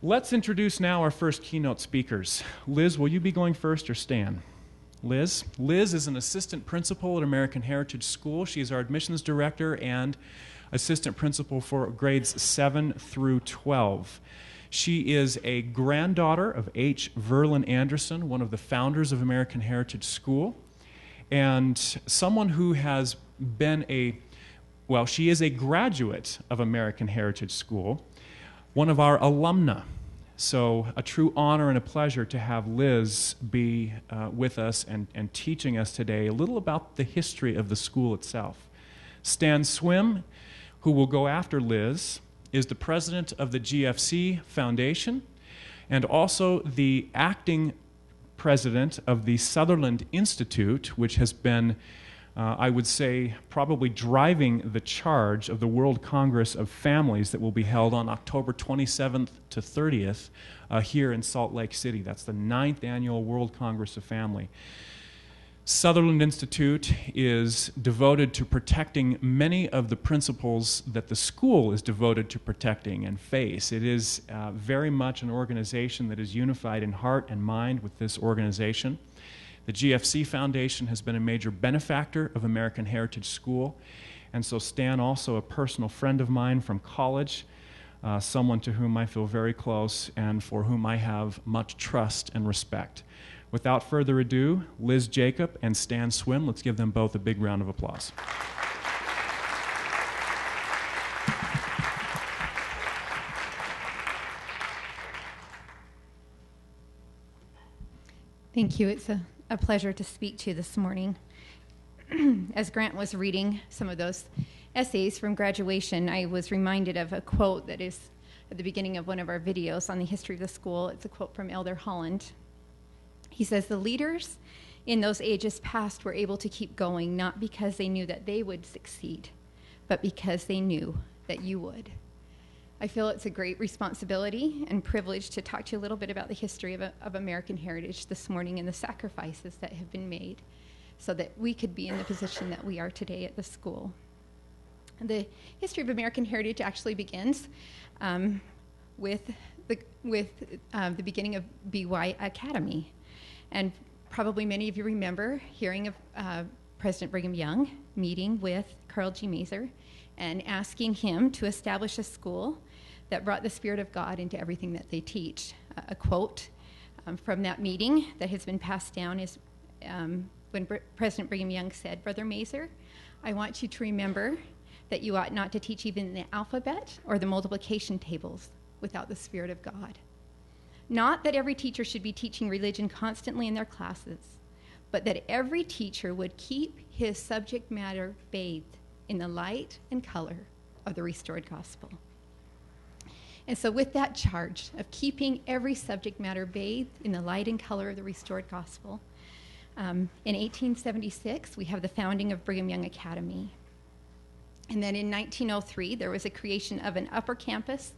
Let's introduce now our first keynote speakers. Liz, will you be going first or Stan? Liz? Liz is an assistant principal at American Heritage School. She is our admissions director and assistant principal for grades 7 through 12. She is a granddaughter of H. Verlin Anderson, one of the founders of American Heritage School, and someone who has been she is a graduate of American Heritage School, one of our alumna. So a true honor and a pleasure to have Liz be with us and teaching us today a little about the history of the school itself. Stan Swim, who will go after Liz, is the president of the GFC Foundation and also the acting president of the Sutherland Institute, which has been, I would say, probably driving the charge of the World Congress of Families that will be held on October 27th to 30th here in Salt Lake City. That's the 9th Annual World Congress of Family. Sutherland Institute is devoted to protecting many of the principles that the school is devoted to protecting and face. It is very much an organization that is unified in heart and mind with this organization. The GFC Foundation has been a major benefactor of American Heritage School, and so Stan, also a personal friend of mine from college, someone to whom I feel very close and for whom I have much trust and respect. Without further ado, Liz Jacob and Stan Swim, let's give them both a big round of applause. Thank you. It's a pleasure to speak to you this morning. As Grant was reading some of those essays from graduation, I was reminded of a quote that is at the beginning of one of our videos on the history of the school. It's a quote from Elder Holland. He says, "The leaders in those ages past were able to keep going not because they knew that they would succeed, but because they knew that you would." I feel it's a great responsibility and privilege to talk to you a little bit about the history of American Heritage this morning and the sacrifices that have been made so that we could be in the position that we are today at the school. The history of American Heritage actually begins with the beginning of BY Academy. And probably many of you remember hearing of President Brigham Young meeting with Carl G. Mazur and asking him to establish a school that brought the Spirit of God into everything that they teach. A quote from that meeting that has been passed down is when President Brigham Young said, "Brother Mazur, I want you to remember that you ought not to teach even the alphabet or the multiplication tables without the Spirit of God. Not that every teacher should be teaching religion constantly in their classes, but that every teacher would keep his subject matter bathed in the light and color of the restored gospel." And so with that charge of keeping every subject matter bathed in the light and color of the restored gospel, in 1876, we have the founding of Brigham Young Academy. And then in 1903, there was a creation of an upper campus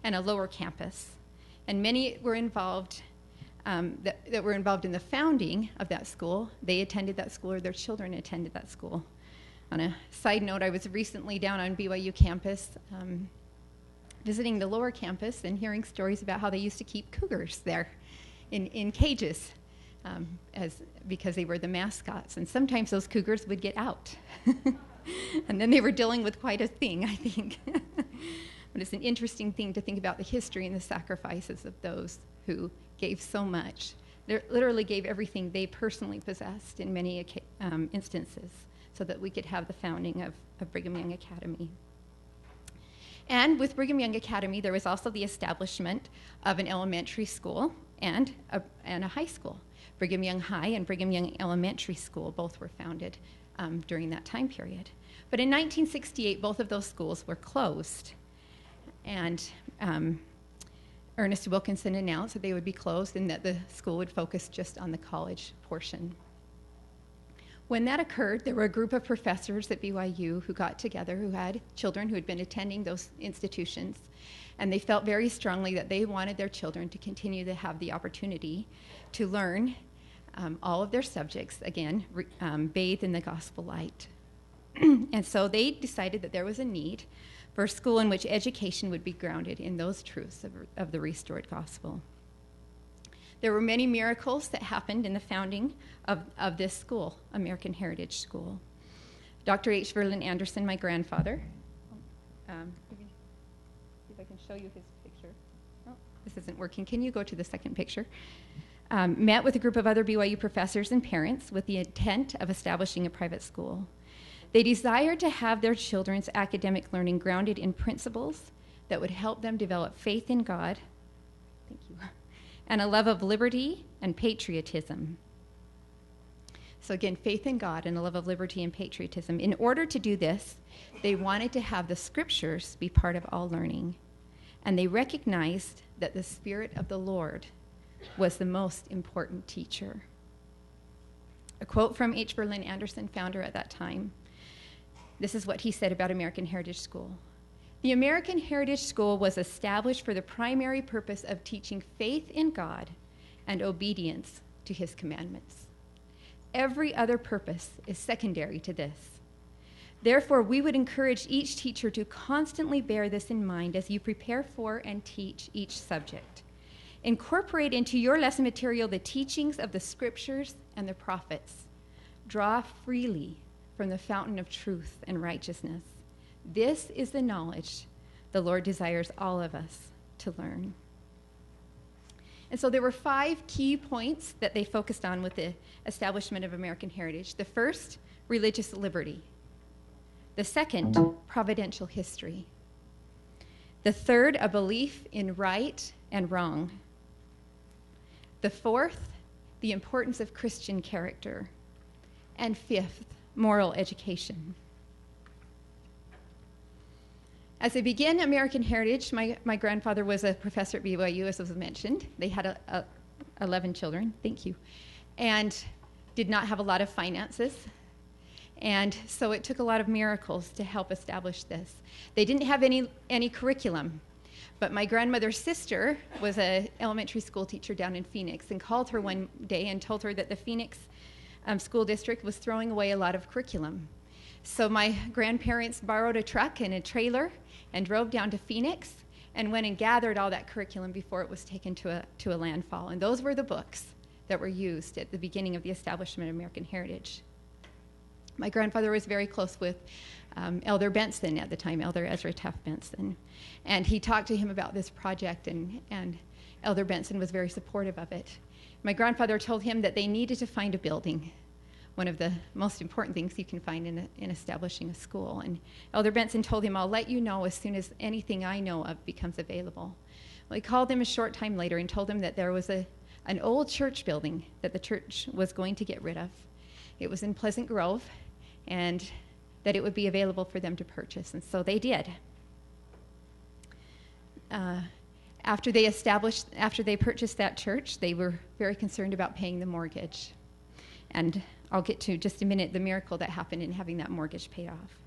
and a lower campus. And many were involved that were involved in the founding of that school. They attended that school, or their children attended that school. On a side note, I was recently down on BYU campus visiting the lower campus and hearing stories about how they used to keep cougars there in cages because they were the mascots. And sometimes those cougars would get out. And then they were dealing with quite a thing, I think. But it's an interesting thing to think about the history and the sacrifices of those who gave so much. They literally gave everything they personally possessed in many instances so that we could have the founding of Brigham Young Academy. And with Brigham Young Academy, there was also the establishment of an elementary school and a high school. Brigham Young High and Brigham Young Elementary School both were founded during that time period. But in 1968, both of those schools were closed. And Ernest Wilkinson announced that they would be closed and that the school would focus just on the college portion. When that occurred, there were a group of professors at BYU who got together, who had children who had been attending those institutions, and they felt very strongly that they wanted their children to continue to have the opportunity to learn all of their subjects, again, bathed in the gospel light. And so they decided that there was a need for a school in which education would be grounded in those truths of the restored gospel. There were many miracles that happened in the founding of this school, American Heritage School. Dr. H. Verlin Anderson, my grandfather, see if I can show you his picture. Oh, this isn't working. Can you go to the second picture? Met with a group of other BYU professors and parents with the intent of establishing a private school. They desired to have their children's academic learning grounded in principles that would help them develop faith in God, thank you, and a love of liberty and patriotism. So again, faith in God and a love of liberty and patriotism. In order to do this, they wanted to have the scriptures be part of all learning. And they recognized that the Spirit of the Lord was the most important teacher. A quote from H. Verlin Anderson, founder at that time. This is what he said about American Heritage School. The American Heritage School was established for the primary purpose of teaching faith in God and obedience to his commandments. Every other purpose is secondary to this. Therefore, we would encourage each teacher to constantly bear this in mind as you prepare for and teach each subject. Incorporate into your lesson material the teachings of the scriptures and the prophets. Draw freely from the fountain of truth and righteousness. This is the knowledge the Lord desires all of us to learn. And so there were 5 key points that they focused on with the establishment of American Heritage. The first, religious liberty. The second, providential history. The third, a belief in right and wrong. The fourth, the importance of Christian character. And fifth, moral education. As they began American Heritage, my grandfather was a professor at BYU, as was mentioned. They had 11 children, thank you, and did not have a lot of finances. And so it took a lot of miracles to help establish this. They didn't have any curriculum, but my grandmother's sister was an elementary school teacher down in Phoenix and called her one day and told her that the Phoenix school district was throwing away a lot of curriculum. So my grandparents borrowed a truck and a trailer and drove down to Phoenix and went and gathered all that curriculum before it was taken to a landfill. And those were the books that were used at the beginning of the establishment of American Heritage. My grandfather was very close with Elder Benson at the time, Elder Ezra Taft Benson. And he talked to him about this project, and Elder Benson was very supportive of it. My grandfather told him that they needed to find a building, one of the most important things you can find in establishing a school. And Elder Benson told him, I'll let you know as soon as anything I know of becomes available. Well, he called him a short time later and told him that there was an old church building that the church was going to get rid of. It was in Pleasant Grove, and that it would be available for them to purchase. And so they did. After they purchased that church, they were very concerned about paying the mortgage. And I'll get to just a minute the miracle that happened in having that mortgage paid off.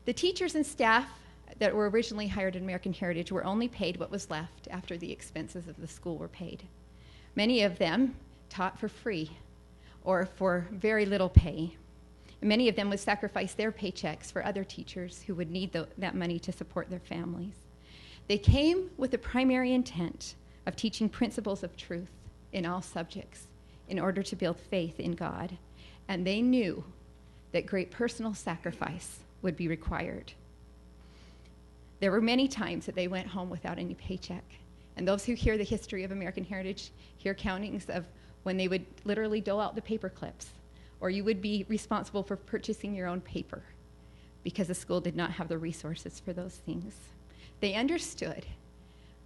The teachers and staff that were originally hired at American Heritage were only paid what was left after the expenses of the school were paid. Many of them taught for free or for very little pay. Many of them would sacrifice their paychecks for other teachers who would need that money to support their families. They came with the primary intent of teaching principles of truth in all subjects in order to build faith in God. And they knew that great personal sacrifice would be required. There were many times that they went home without any paycheck. And those who hear the history of American Heritage hear countings of when they would literally dole out the paper clips, or you would be responsible for purchasing your own paper because the school did not have the resources for those things. They understood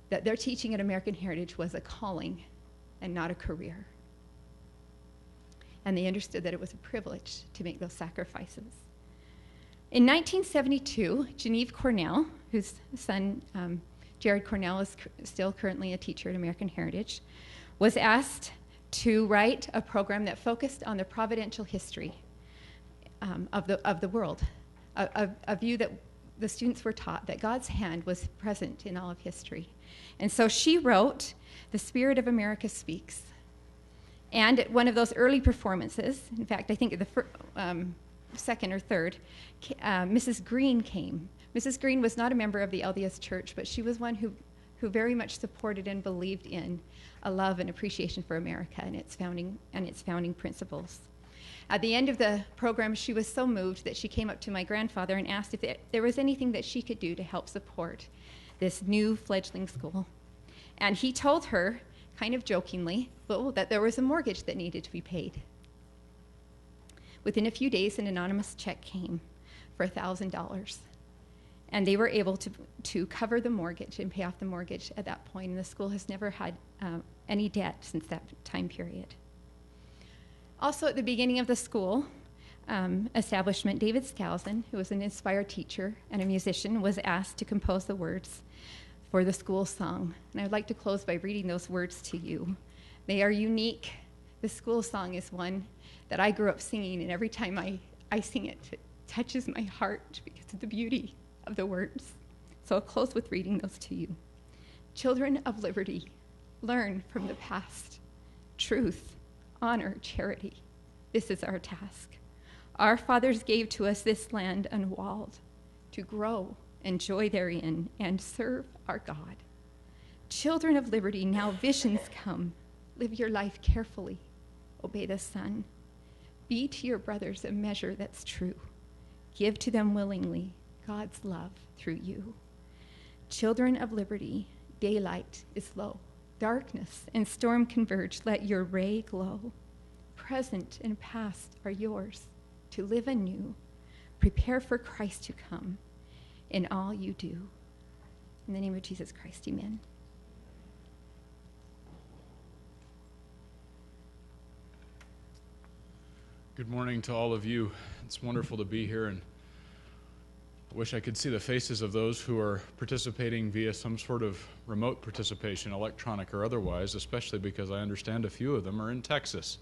that their teaching at American Heritage was a calling and not a career. And they understood that it was a privilege to make those sacrifices. In 1972, Geneve Cornell, whose son Jared Cornell is still currently a teacher at American Heritage, was asked to write a program that focused on the providential history of the world, a view that the students were taught that God's hand was present in all of history. And so she wrote, "The Spirit of America Speaks." And at one of those early performances, in fact, I think second or third, Mrs. Green came. Mrs. Green was not a member of the LDS Church, but she was one who very much supported and believed in a love and appreciation for America and its founding principles. At the end of the program, she was so moved that she came up to my grandfather and asked if there was anything that she could do to help support this new fledgling school. And he told her, kind of jokingly, that there was a mortgage that needed to be paid. Within a few days, an anonymous check came for $1,000. And they were able to cover the mortgage and pay off the mortgage at that point. And the school has never had any debt since that time period. Also, at the beginning of the school establishment, David Skousen, who was an inspired teacher and a musician, was asked to compose the words for the school song. And I'd like to close by reading those words to you. They are unique. The school song is one that I grew up singing, and every time I sing it, it touches my heart because of the beauty of the words. So I'll close with reading those to you. Children of liberty, learn from the past. Truth, honor, charity. This is our task. Our fathers gave to us this land unwalled, to grow, enjoy therein, and serve our God. Children of liberty, now visions come. Live your life carefully. Obey the Son. Be to your brothers a measure that's true. Give to them willingly God's love through you. Children of liberty, daylight is low. Darkness and storm converge. Let your ray glow. Present and past are yours to live anew. Prepare for Christ to come in all you do. In the name of Jesus Christ, amen. Good morning to all of you. It's wonderful to be here, and I wish I could see the faces of those who are participating via some sort of remote participation, electronic or otherwise, especially because I understand a few of them are in Texas,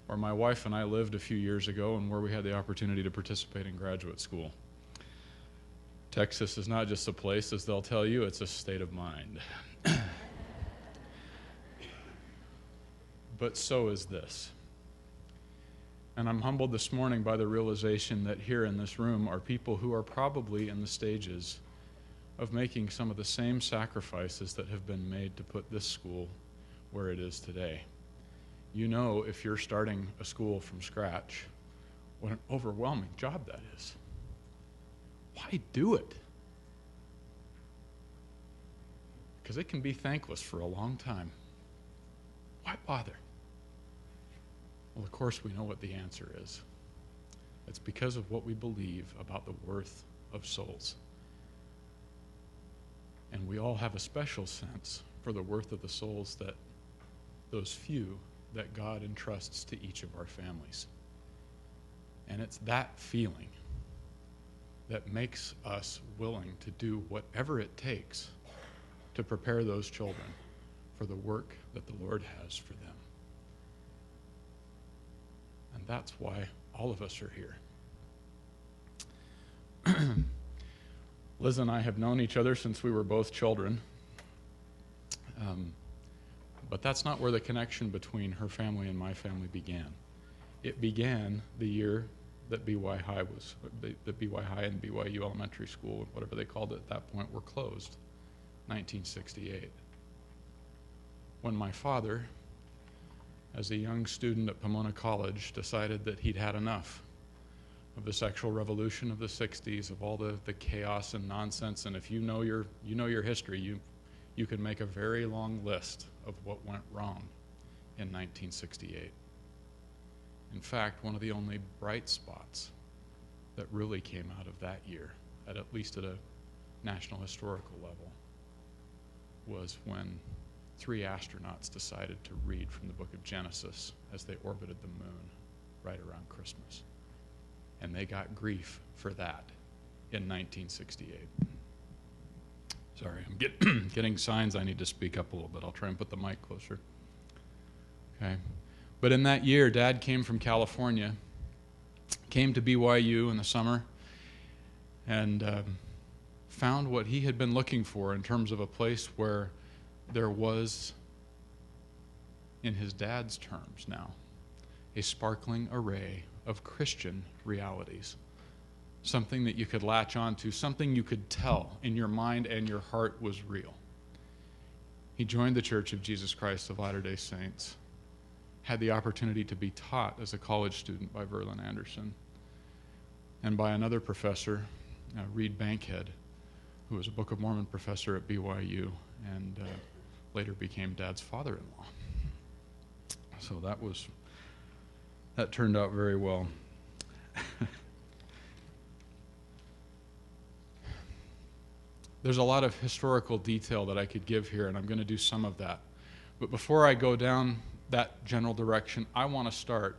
where my wife and I lived a few years ago and where we had the opportunity to participate in graduate school. Texas is not just a place, as they'll tell you, it's a state of mind. But so is this. And I'm humbled this morning by the realization that here in this room are people who are probably in the stages of making some of the same sacrifices that have been made to put this school where it is today. You know, if you're starting a school from scratch, what an overwhelming job that is. Why do it? Because it can be thankless for a long time. Why bother? Well, of course, we know what the answer is. It's because of what we believe about the worth of souls. And we all have a special sense for the worth of the souls that those few that God entrusts to each of our families. And it's that feeling that makes us willing to do whatever it takes to prepare those children for the work that the Lord has for them. And that's why all of us are here. Liz and I have known each other since we were both children. But that's not where the connection between her family and my family began. It began the year that BY High and BYU Elementary School, whatever they called it at that point, were closed, 1968. When my father, as a young student at Pomona College, decided that he'd had enough of the sexual revolution of the 60s, of all the chaos and nonsense, and if you know your history, you can make a very long list of what went wrong in 1968. In fact, one of the only bright spots that really came out of that year, at least at a national historical level, was when 3 astronauts decided to read from the book of Genesis as they orbited the moon right around Christmas. And they got grief for that in 1968. Sorry, I'm getting signs I need to speak up a little bit. I'll try and put the mic closer. Okay. But in that year, Dad came from California, came to BYU in the summer, and found what he had been looking for in terms of a place where there was, in his dad's terms now, a sparkling array of Christian realities, something that you could latch onto, something you could tell in your mind and your heart was real. He joined the Church of Jesus Christ of Latter-day Saints, had the opportunity to be taught as a college student by Verlin Anderson and by another professor, Reed Bankhead, who was a Book of Mormon professor at BYU and later became Dad's father-in-law. So that turned out very well. There's a lot of historical detail that I could give here, and I'm going to do some of that. But before I go down that general direction, I want to start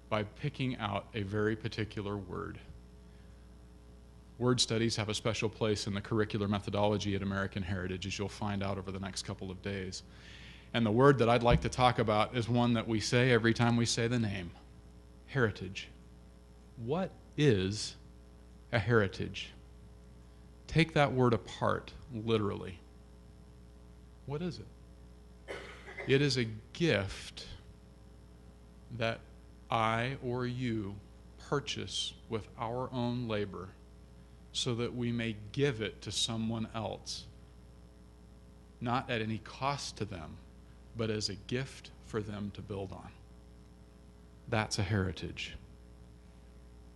by picking out a very particular word. Word studies have a special place in the curricular methodology at American Heritage, as you'll find out over the next couple of days. And the word that I'd like to talk about is one that we say every time we say the name: heritage. What is a heritage? Take that word apart, literally. What is it? It is a gift that I or you purchase with our own labor so that we may give it to someone else, not at any cost to them, but as a gift for them to build on. That's a heritage.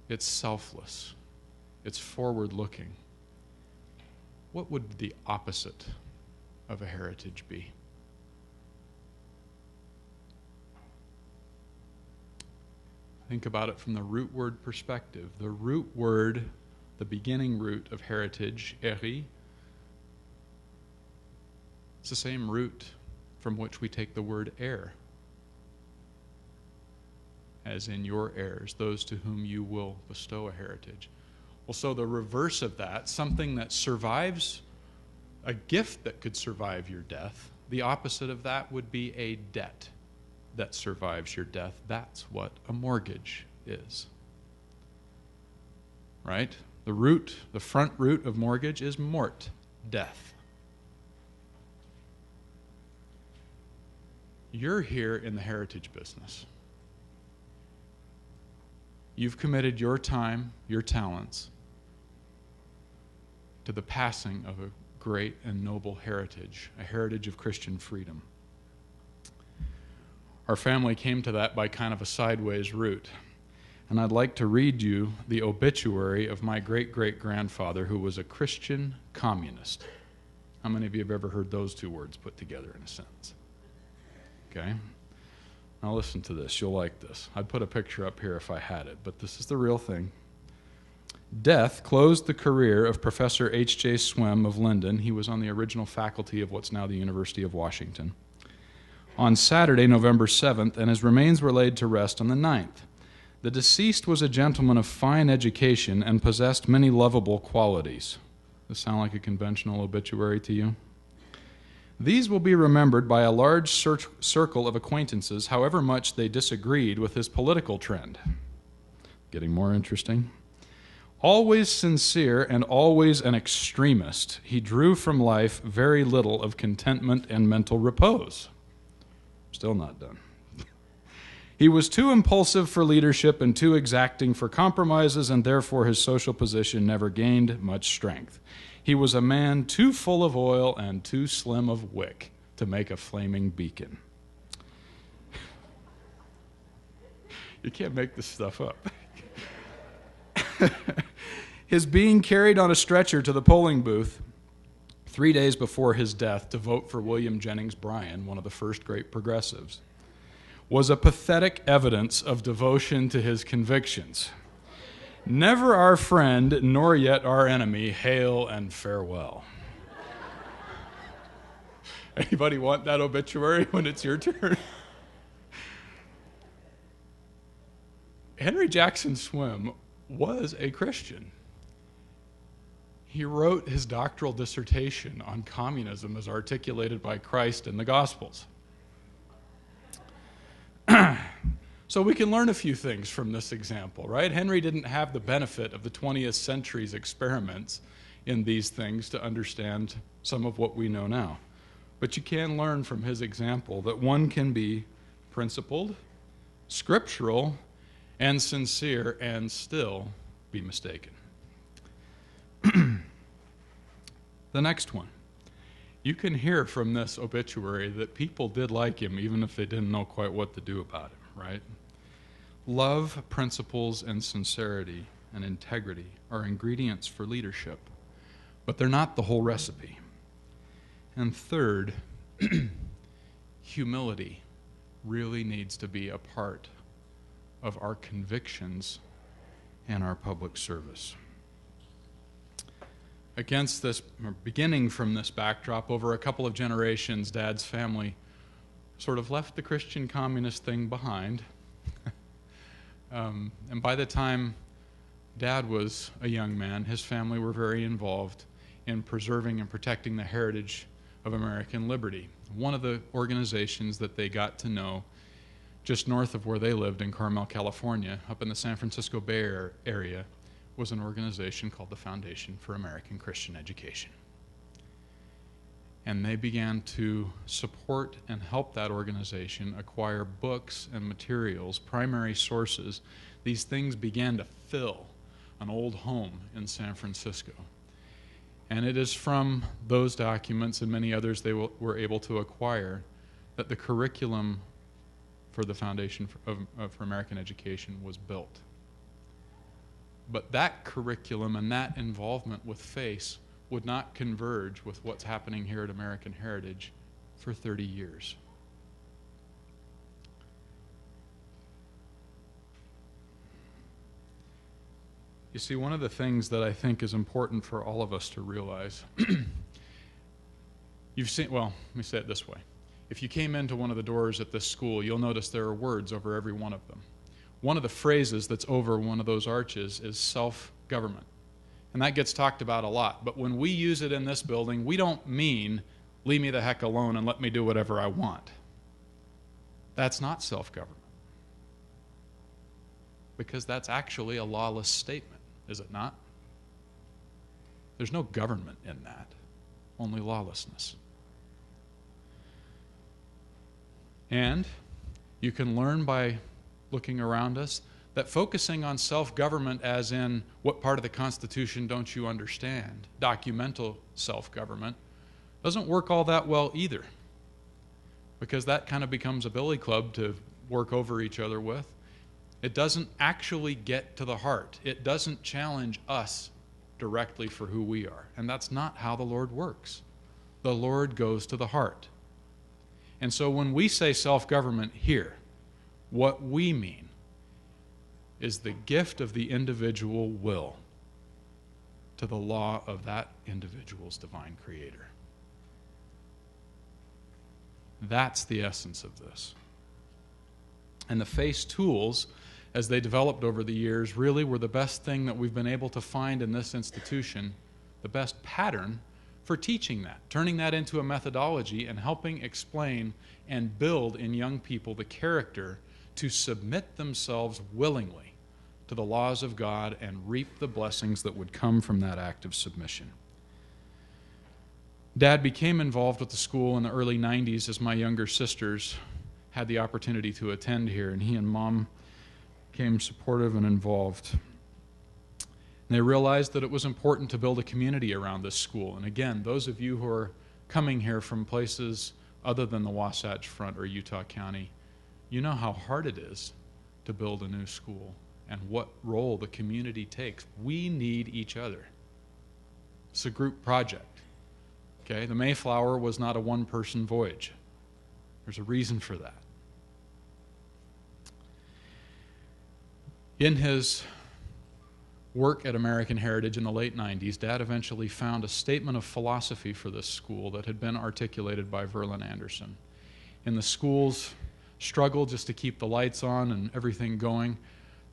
It's selfless. It's forward-looking. What would the opposite of a heritage be? Think about it from the root word perspective. The root word, the beginning root of heritage, eri, it's the same root from which we take the word heir, as in your heirs, those to whom you will bestow a heritage. Well, so the reverse of that, something that survives, a gift that could survive your death, the opposite of that would be a debt that survives your death. That's what a mortgage is. Right? The root, the front root of mortgage is mort, death. You're here in the heritage business. You've committed your time, your talents, to the passing of a great and noble heritage, a heritage of Christian freedom. Our family came to that by kind of a sideways route. And I'd like to read you the obituary of my great-great-grandfather, who was a Christian communist. How many of you have ever heard those two words put together in a sentence? Okay? Now listen to this. You'll like this. I'd put a picture up here if I had it, but this is the real thing. Death closed the career of Professor H.J. Swem of Linden. He was on the original faculty of what's now the University of Washington. On Saturday, November 7th, and his remains were laid to rest on the 9th. The deceased was a gentleman of fine education and possessed many lovable qualities. Does this sound like a conventional obituary to you? These will be remembered by a large circle of acquaintances, however much they disagreed with his political trend. Getting more interesting. Always sincere and always an extremist, he drew from life very little of contentment and mental repose. Still not done. He was too impulsive for leadership and too exacting for compromises, and therefore his social position never gained much strength. He was a man too full of oil and too slim of wick to make a flaming beacon. You can't make this stuff up. His being carried on a stretcher to the polling booth 3 days before his death to vote for William Jennings Bryan, one of the first great progressives, was a pathetic evidence of devotion to his convictions. Never our friend, nor yet our enemy, hail and farewell. Anybody want that obituary when it's your turn? Henry Jackson Swem was a Christian. He wrote his doctoral dissertation on communism as articulated by Christ in the Gospels. So we can learn a few things from this example, right? Henry didn't have the benefit of the 20th century's experiments in these things to understand some of what we know now. But you can learn from his example that one can be principled, scriptural, and sincere and still be mistaken. The next one. You can hear from this obituary that people did like him even if they didn't know quite what to do about him, right? Love, principles, and sincerity and integrity are ingredients for leadership, but they're not the whole recipe. And third, humility really needs to be a part of our convictions and our public service. Against this, or beginning from this backdrop, over a couple of generations, Dad's family sort of left the Christian communist thing behind. And by the time Dad was a young man, his family were very involved in preserving and protecting the heritage of American liberty. One of the organizations that they got to know just north of where they lived in Carmel, California, up in the San Francisco Bay Area, was an organization called the Foundation for American Christian Education. And they began to support and help that organization acquire books and materials, primary sources. These things began to fill an old home in San Francisco. And it is from those documents and many others they were able to acquire that the curriculum for the Foundation for American Education was built. But that curriculum and that involvement with FACE would not converge with what's happening here at American Heritage for 30 years. You see, one of the things that I think is important for all of us to realize, you've seen, well, let me say it this way. If you came into one of the doors at this school, you'll notice there are words over every one of them. One of the phrases that's over one of those arches is self-government. And that gets talked about a lot. But when we use it in this building, we don't mean, leave me the heck alone and let me do whatever I want. That's not self-government. Because that's actually a lawless statement, is it not? There's no government in that, only lawlessness. And you can learn by looking around us that focusing on self-government as in what part of the Constitution don't you understand, documental self-government, doesn't work all that well either, because that kind of becomes a billy club to work over each other with. It doesn't actually get to the heart. It doesn't challenge us directly for who we are, and that's not how the Lord works. The Lord goes to the heart. And so when we say self-government here, what we mean is the gift of the individual will to the law of that individual's divine creator. That's the essence of this. And the FACE tools, as they developed over the years, really were the best thing that we've been able to find in this institution, the best pattern for teaching that, turning that into a methodology and helping explain and build in young people the character to submit themselves willingly to the laws of God and reap the blessings that would come from that act of submission. Dad became involved with the school in the early 90s as my younger sisters had the opportunity to attend here, and he and Mom became supportive and involved. And they realized that it was important to build a community around this school. And again, those of you who are coming here from places other than the Wasatch Front or Utah County, you know how hard it is to build a new school and what role the community takes. We need each other. It's a group project. Okay? The Mayflower was not a one-person voyage. There's a reason for that. In his work at American Heritage in the late 90s, Dad eventually found a statement of philosophy for this school that had been articulated by Verlin Anderson. In the school's struggle just to keep the lights on and everything going,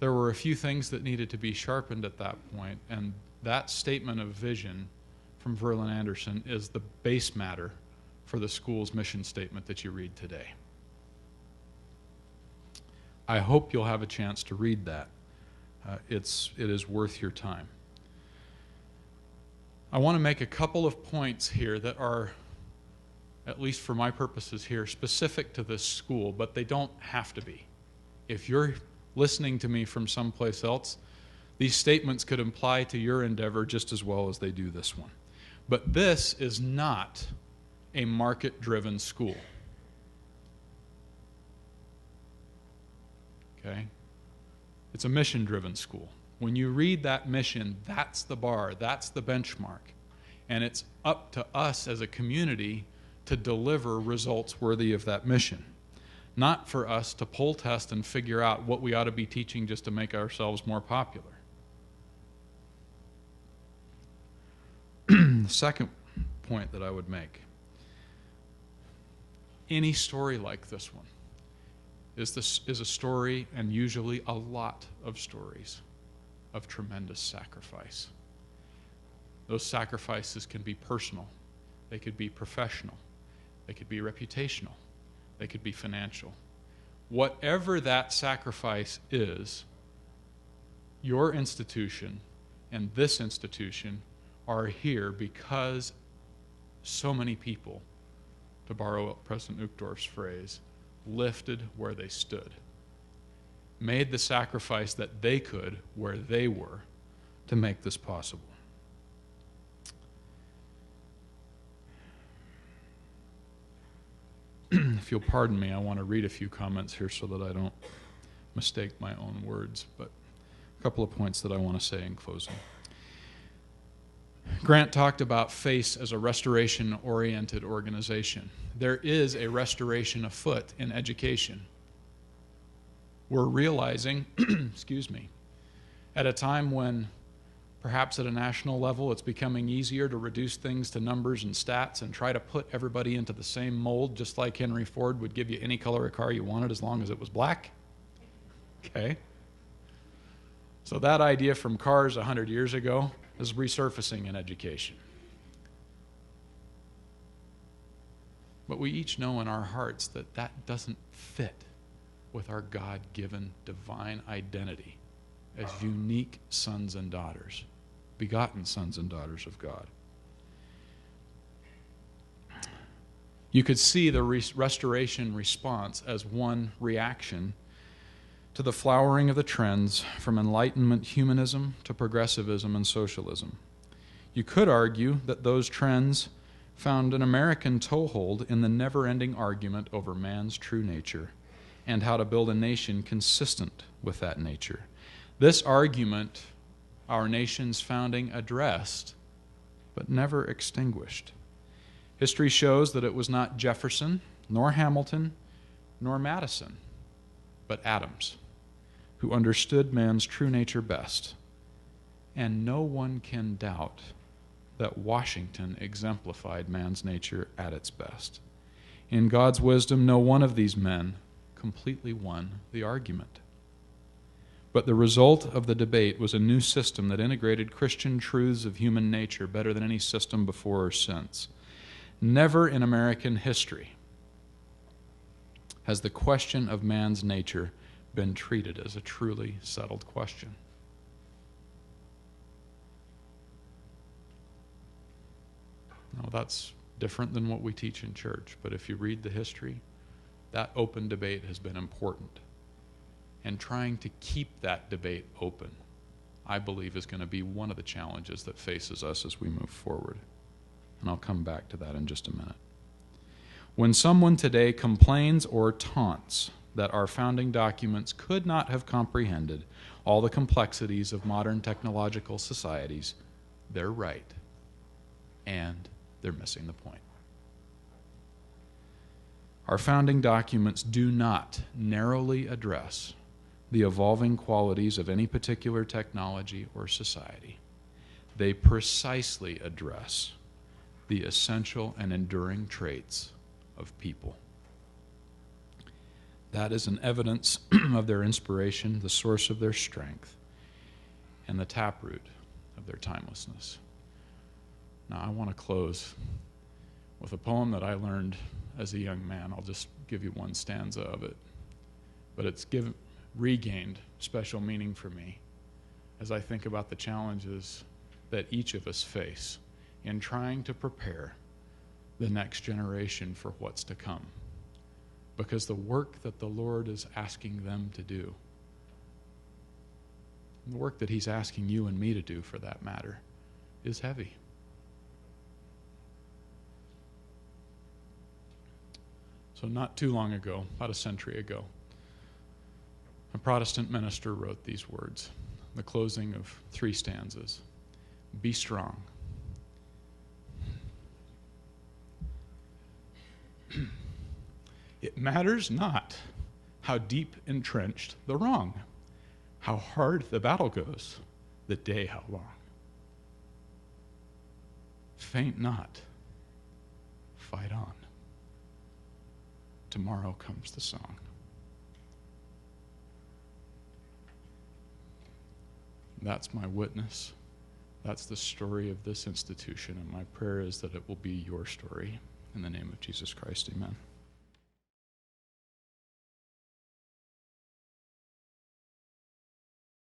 there were a few things that needed to be sharpened at that point, and that statement of vision from Verlin Anderson is the base matter for the school's mission statement that you read today. I hope you'll have a chance to read that. It is worth your time. I want to make a couple of points here that are, at least for my purposes here, specific to this school, but they don't have to be. If you're listening to me from someplace else, these statements could apply to your endeavor just as well as they do this one. But this is not a market-driven school. Okay? It's a mission-driven school. When you read that mission, that's the bar, that's the benchmark. And it's up to us as a community to deliver results worthy of that mission. Not for us to poll test and figure out what we ought to be teaching just to make ourselves more popular. The second point that I would make, any story like this one is a story, and usually a lot of stories, of tremendous sacrifice. Those sacrifices can be personal, they could be professional, they could be reputational, they could be financial. Whatever that sacrifice is, your institution and this institution are here because so many people, to borrow President Uchtdorf's phrase, lifted where they stood, made the sacrifice that they could where they were to make this possible. If you'll pardon me, I want to read a few comments here so that I don't mistake my own words, but a couple of points that I want to say in closing. Grant talked about FACE as a restoration-oriented organization. There is a restoration afoot in education. We're realizing, at a time when perhaps at a national level it's becoming easier to reduce things to numbers and stats and try to put everybody into the same mold, just like Henry Ford would give you any color of car you wanted as long as it was black. Okay? So that idea from cars 100 years ago is resurfacing in education. But we each know in our hearts that that doesn't fit with our God-given divine identity as unique sons and daughters, begotten sons and daughters of God. You could see the restoration response as one reaction to the flowering of the trends from Enlightenment humanism to progressivism and socialism. You could argue that those trends found an American toehold in the never-ending argument over man's true nature and how to build a nation consistent with that nature. This argument our nation's founding addressed, but never extinguished. History shows that it was not Jefferson, nor Hamilton, nor Madison, but Adams, who understood man's true nature best. And no one can doubt that Washington exemplified man's nature at its best. In God's wisdom, no one of these men completely won the argument. But the result of the debate was a new system that integrated Christian truths of human nature better than any system before or since. Never in American history has the question of man's nature been treated as a truly settled question. Now, that's different than what we teach in church, but if you read the history, that open debate has been important. And trying to keep that debate open, I believe, is going to be one of the challenges that faces us as we move forward. And I'll come back to that in just a minute. When someone today complains or taunts that our founding documents could not have comprehended all the complexities of modern technological societies, they're right. And they're missing the point. Our founding documents do not narrowly address the evolving qualities of any particular technology or society. They precisely address the essential and enduring traits of people. That is an evidence of their inspiration, the source of their strength, and the taproot of their timelessness. Now, I want to close with a poem that I learned as a young man. I'll just give you one stanza of it. But it's regained special meaning for me as I think about the challenges that each of us face in trying to prepare the next generation for what's to come. Because the work that the Lord is asking them to do The work that he's asking you and me to do, for that matter, is heavy. So not too long ago, about a century ago, a Protestant minister wrote these words, the closing of 3 stanzas. Be strong. It matters not how deep entrenched the wrong, how hard the battle goes, the day how long. Faint not, fight on. Tomorrow comes the song. That's my witness. That's the story of this institution, and my prayer is that it will be your story. In the name of Jesus Christ, amen.